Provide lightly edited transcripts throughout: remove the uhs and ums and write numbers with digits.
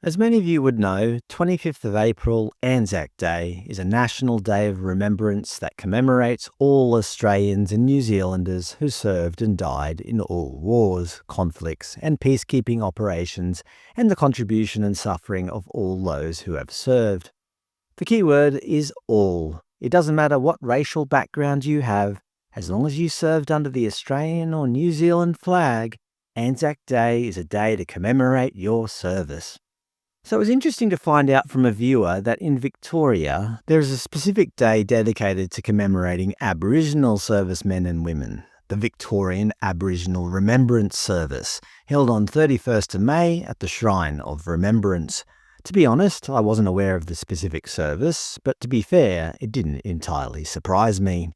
As many of you would know, 25th of April, ANZAC Day, is a national day of remembrance that commemorates all Australians and New Zealanders who served and died in all wars, conflicts and peacekeeping operations, and the contribution and suffering of all those who have served. The key word is all. It doesn't matter what racial background you have, as long as you served under the Australian or New Zealand flag, ANZAC Day is a day to commemorate your service. So it was interesting to find out from a viewer that in Victoria, there is a specific day dedicated to commemorating Aboriginal servicemen and women, the Victorian Aboriginal Remembrance Service, held on 31st of May at the Shrine of Remembrance. To be honest, I wasn't aware of the specific service, but to be fair, it didn't entirely surprise me.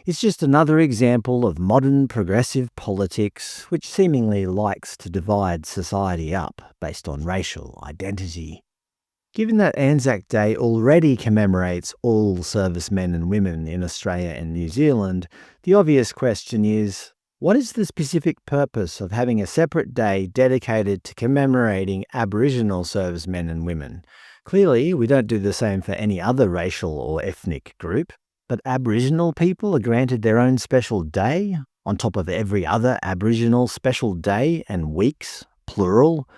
It's just another example of modern progressive politics, which seemingly likes to divide society up based on racial identity. Given that ANZAC Day already commemorates all servicemen and women in Australia and New Zealand, the obvious question is, what is the specific purpose of having a separate day dedicated to commemorating Aboriginal servicemen and women? Clearly, we don't do the same for any other racial or ethnic group. But Aboriginal people are granted their own special day, on top of every other Aboriginal special day and weeks, plural.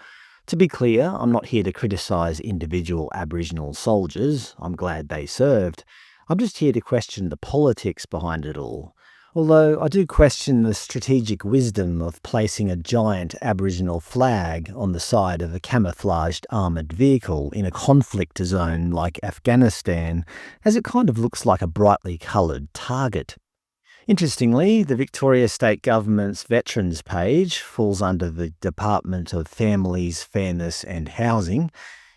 To be clear, I'm not here to criticise individual Aboriginal soldiers. I'm glad they served. I'm just here to question the politics behind it all. Although I do question the strategic wisdom of placing a giant Aboriginal flag on the side of a camouflaged armoured vehicle in a conflict zone like Afghanistan, as it kind of looks like a brightly coloured target. Interestingly, the Victoria State Government's Veterans page falls under the Department of Families, Fairness and Housing.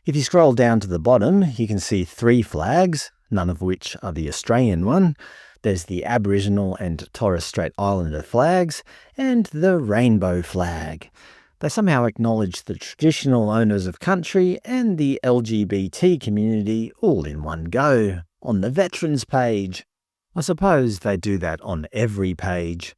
If you scroll down to the bottom, you can see 3 flags, none of which are the Australian one. There's the Aboriginal and Torres Strait Islander flags, and the rainbow flag. They somehow acknowledge the traditional owners of country and the LGBT community all in one go, on the Veterans page. I suppose they do that on every page.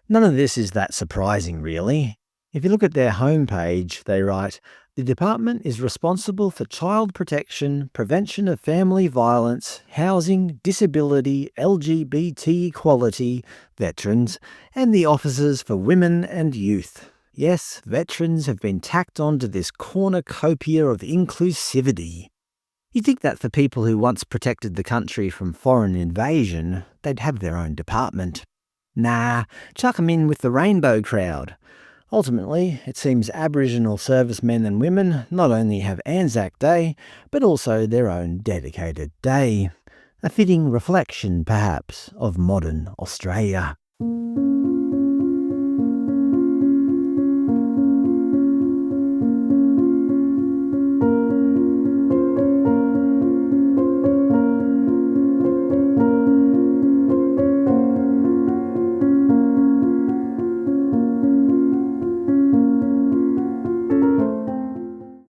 None of this is that surprising, really. If you look at their homepage, they write, "The department is responsible for child protection, prevention of family violence, housing, disability, LGBT equality, veterans, and the officers for women and youth." Yes, veterans have been tacked onto this cornucopia of inclusivity. You'd think that for people who once protected the country from foreign invasion, they'd have their own department. Nah, chuck 'em in with the rainbow crowd. Ultimately, it seems Aboriginal servicemen and women not only have ANZAC Day, but also their own dedicated day. A fitting reflection, perhaps, of modern Australia.